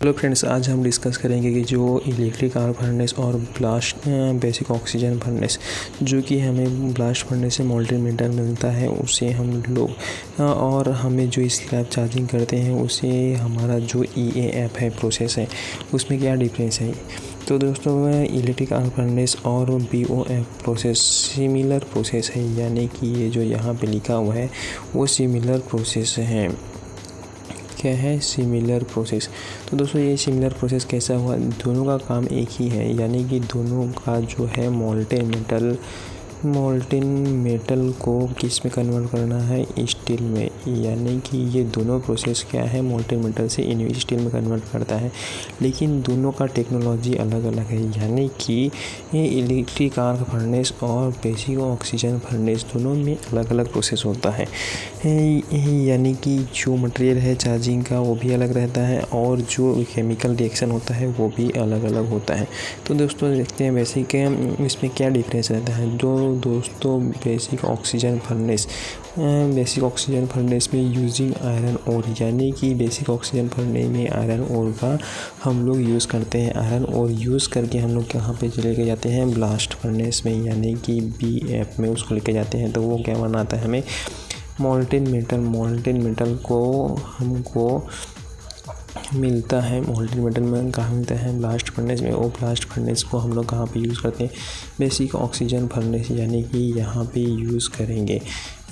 Hello friends, आज हम discuss करेंगे कि जो इलेक्ट्रिक आर्क फर्नेस और ब्लास्ट बेसिक ऑक्सीजन फर्नेस, जो कि हमें ब्लास्ट फर्नेस से मोल्टेन मेटल मिलता है, उसे हम लोग और हमें जो स्क्रैप चार्जिंग करते हैं उसे हमारा जो EAF है प्रोसेस है, उसमें क्या डिफरेंस है। तो दोस्तों, इलेक्ट्रिक आर्क फर्नेस और BOF प्रोसेस सिमिलर प्रोसेस है, यानी कि ये जो यहाँ पे लिखा हुआ है वो सिमिलर प्रोसेस है। क्या है? Similar process. तो दोस्तों, ये सिमिलर प्रोसेस कैसा हुआ? दोनों का काम एक ही है, यानी कि दोनों का जो है मोल्टेन मेटल को किस में कन्वर्ट करना है? स्टील में। यानी कि ये दोनों प्रोसेस क्या है? मोल्टेन मेटल से इनवी स्टील में कन्वर्ट करता है, लेकिन दोनों का टेक्नोलॉजी अलग अलग है। यानी कि ये इलेक्ट्रिक आर्क फर्नेस और बेसिक ऑक्सीजन फर्नेस दोनों में अलग अलग प्रोसेस होता है। यानी कि जो मटेरियल है चार्जिंग का वो भी अलग रहता है, और जो केमिकल रिएक्शन होता है वो भी अलग अलग होता है। तो दोस्तों, देखते हैं बेसिक इसमें क्या डिफरेंस रहता है। दोस्तों, बेसिक ऑक्सीजन फर्नेस में यूजिंग आयरन ओर, यानी कि बेसिक ऑक्सीजन फर्नेस में आयरन ओर का हम लोग यूज़ करते हैं। आयरन ओर यूज़ करके हम लोग कहाँ पे लेके जाते हैं? ब्लास्ट फर्नेस में, यानी कि BF में उसको लेके जाते हैं। तो वो क्या बनाता है? हमें मोल्टेन मेटल को हमको मिलता है। मोल्टेन मेटल में कहाँ मिलता है? ब्लास्ट फर्नेस में। वो ब्लास्ट फर्नेस को हम लोग कहाँ पे यूज़ करते हैं? बेसिक ऑक्सीजन फर्नेस, यानी कि यहाँ पे यूज़ करेंगे।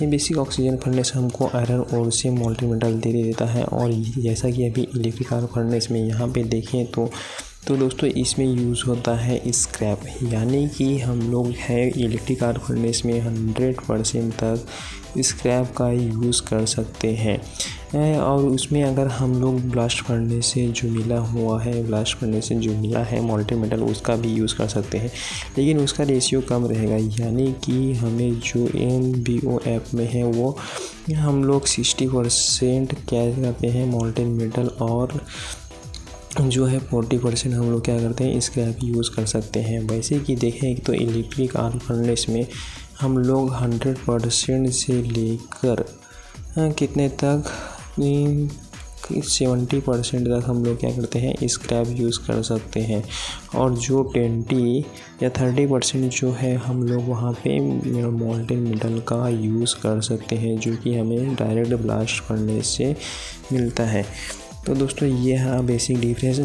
ये बेसिक ऑक्सीजन फर्नेस हमको आयरन ओर से मोल्टेन मेटल दे देता है। और जैसा कि अभी इलेक्ट्रिक आर्क फर्नेस में यहाँ पे देखें तो दोस्तों, इसमें यूज़ होता है स्क्रैप, यानी कि हम लोग है इलेक्ट्रिक आर्क फर्नेस में 100% तक स्क्रैप का यूज़ कर सकते हैं। और उसमें अगर हम लोग ब्लास्ट फर्नेस से जो मिला है मोल्टेन मेटल, उसका भी यूज़ कर सकते हैं, लेकिन उसका रेशियो कम रहेगा। यानी कि हमें जो BOF में है वो हम लोग 60% क्या करते हैं? मोल्टेन मेटल, और जो है 40% हम लोग क्या करते हैं? स्क्रैप यूज़ कर सकते हैं। वैसे कि देखें तो इलेक्ट्रिक आर्क फर्नेस में हम लोग 100% से लेकर कितने तक 70% तक हम लोग क्या करते हैं? स्क्रैप यूज़ कर सकते हैं। और जो 20 या 30% जो है हम लोग वहाँ पे मोल्टेन मेटल का यूज़ कर सकते हैं, जो कि हमें डायरेक्ट ब्लास्ट फर्नेस से मिलता है। तो दोस्तों, ये है बेसिक डिफरेंस।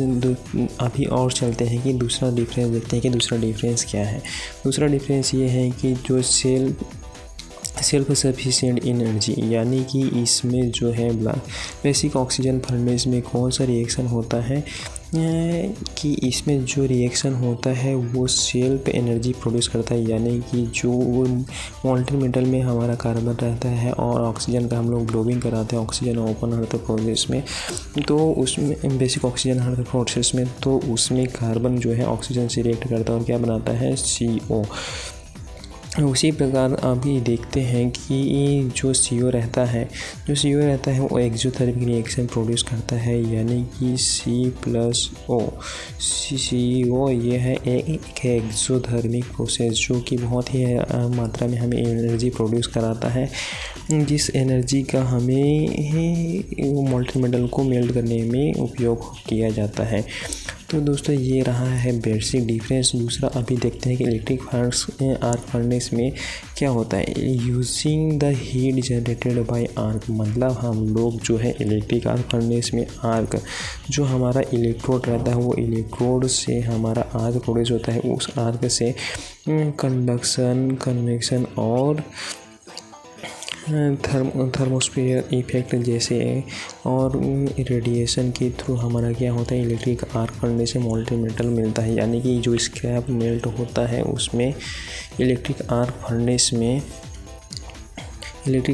अभी और चलते हैं कि दूसरा डिफरेंस देखते हैं कि दूसरा डिफरेंस क्या है। दूसरा डिफरेंस ये है कि जो सेल्फ सफिशिएंट एनर्जी, यानी कि इसमें जो है बेसिक ऑक्सीजन फर्नेस में कौन सा रिएक्शन होता है कि इसमें जो रिएक्शन होता है वो सेल्फ एनर्जी प्रोड्यूस करता है। यानी कि जो मोल्टेन मेटल में हमारा कार्बन रहता है और ऑक्सीजन का हम लोग ब्लोविंग कराते हैं ऑक्सीजन ओपन अर्थ प्रोसेस में, तो उसमें बेसिक ऑक्सीजन अर्थ प्रोसेस में, तो उसमें कार्बन जो है ऑक्सीजन से रिएक्ट करता है और क्या बनाता है? CO। उसी प्रकार अभी देखते हैं कि जो CO रहता है वो एक्सोथर्मिक रिएक्शन प्रोड्यूस करता है, यानी कि C+O। CO ये है एक एक्सोथर्मिक प्रोसेस, जो कि बहुत ही मात्रा में हमें एनर्जी प्रोड्यूस कराता है, जिस एनर्जी का हमें मोल्टेन मेटल को मेल्ट करने में उपयोग किया जाता है। तो दोस्तों, ये रहा है बेसिक डिफरेंस। दूसरा अभी देखते हैं कि इलेक्ट्रिक आर्क फर्नेस में क्या होता है। Using the heat generated by arc, मतलब हम लोग जो है इलेक्ट्रिक आर्क फर्नेस में आर्क, जो हमारा इलेक्ट्रोड रहता है, वो इलेक्ट्रोड से हमारा आर्क प्रोड्यूस होता है। उस आर्क से कंडक्शन, कन्वेक्शन और थर्मोस्फीयर इफेक्ट जैसे और रेडिएशन के थ्रू हमारा क्या होता है? इलेक्ट्रिक आर्क फर्नेस से मोल्टेन मेटल मिलता है। यानी कि जो स्क्रैप मेल्ट होता है उसमें इलेक्ट्रिक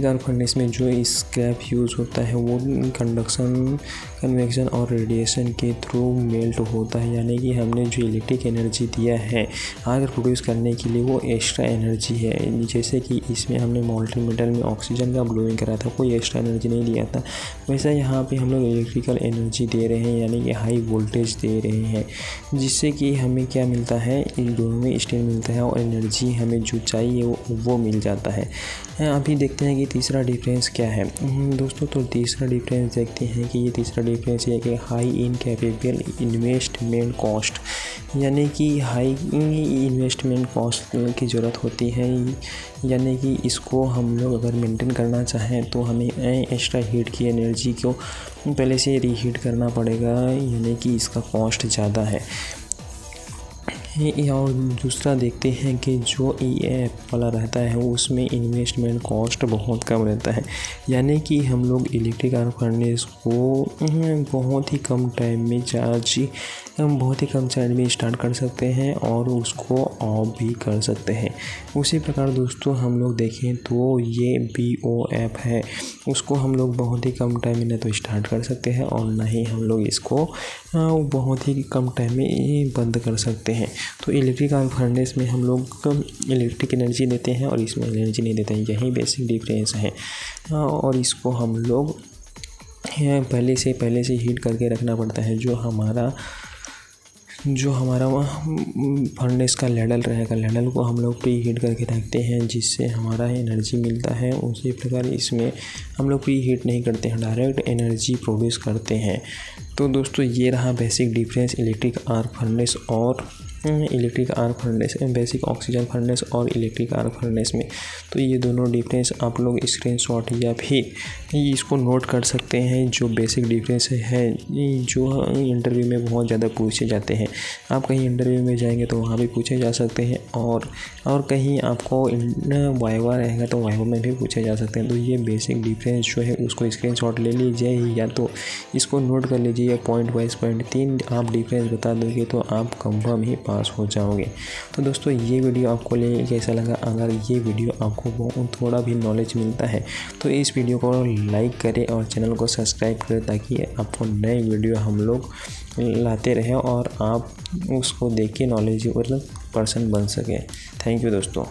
आर्क फर्नेस में जो स्क्रैप यूज़ होता है वो कंडक्शन, कन्वेक्शन और रेडिएशन के थ्रू मेल्ट होता है। यानी कि हमने जो इलेक्ट्रिक एनर्जी दिया है आर्क प्रोड्यूस करने के लिए, वो एक्स्ट्रा एनर्जी है। जैसे कि इसमें हमने मोल्टेन मेटल में ऑक्सीजन का ब्लोइंग करा था, कोई एक्स्ट्रा एनर्जी नहीं दिया था। वैसा यहाँ पे हम लोग इलेक्ट्रिकल एनर्जी दे रहे हैं, यानी कि हाई वोल्टेज दे रहे हैं, जिससे कि हमें क्या मिलता है? इन दोनों में स्टील मिलता है और एनर्जी हमें जो चाहिए वो मिल जाता है। अभी देखते हैं कि तीसरा डिफरेंस क्या है दोस्तों। तो तीसरा डिफरेंस देखते हैं कि ये तीसरा डिफरेंस ये है कि high in capable investment cost, यानी कि हाई इन्वेस्टमेंट कॉस्ट की ज़रूरत होती है, यानी कि इसको हम लोग अगर मेंटेन करना चाहें तो हमें एक्स्ट्रा हीट की एनर्जी को पहले से रीहीट करना पड़ेगा, यानी कि इसका कॉस्ट ज़्यादा है। और दूसरा देखते हैं कि जो EAF वाला रहता है उसमें इन्वेस्टमेंट कॉस्ट बहुत कम रहता है, यानी कि हम लोग इलेक्ट्रिक आर्क फर्नेस को बहुत ही कम टाइम में स्टार्ट कर सकते हैं और उसको ऑफ भी कर सकते हैं। उसी प्रकार दोस्तों हम लोग देखें तो ये BOF है, उसको हम लोग बहुत ही कम टाइम में न तो स्टार्ट कर सकते हैं और ना ही हम लोग इसको बहुत ही कम टाइम में बंद कर सकते हैं। तो इलेक्ट्रिक आर्क फर्नेस में हम लोग इलेक्ट्रिक एनर्जी देते हैं और इसमें एनर्जी नहीं देते हैं, यही बेसिक डिफरेंस है। और इसको हम लोग पहले से हीट करके रखना पड़ता है। जो हमारा फर्नेस का लैडल रहेगा, लैडल को हम लोग प्री हीट करके रखते हैं जिससे हमारा एनर्जी मिलता है। उसी प्रकार इसमें हम लोग प्री हीट नहीं करते हैं, डायरेक्ट एनर्जी प्रोड्यूस करते हैं। तो दोस्तों ये रहा basic difference electric arc furnace और बेसिक ऑक्सीजन फर्नेस और इलेक्ट्रिक आर्क फर्नेस में। तो ये दोनों डिफरेंस आप लोग स्क्रीनशॉट या फिर इसको नोट कर सकते हैं। जो बेसिक डिफरेंस है जो इंटरव्यू में बहुत ज़्यादा पूछे जाते हैं, आप कहीं इंटरव्यू में जाएंगे तो वहाँ भी पूछे जा सकते हैं और कहीं आपको वाइवा रहेगा तो वाइवा में भी पूछे जा सकते हैं। तो ये बेसिक डिफरेंस जो है उसको स्क्रीनशॉट ले लीजिए या तो इसको नोट कर लीजिए पॉइंट वाइज। पॉइंट 3 आप डिफरेंस बता दोगे तो आप कंफर्म ही पास हो जाओगे। तो दोस्तों ये वीडियो आपको कैसा लगा? अगर ये वीडियो आपको थोड़ा भी नॉलेज मिलता है तो इस वीडियो को लाइक करें और चैनल को सब्सक्राइब करें ताकि आपको नए वीडियो हम लोग लाते रहें और आप उसको देख के नॉलेजेबल पर्सन बन सकें। थैंक यू दोस्तों।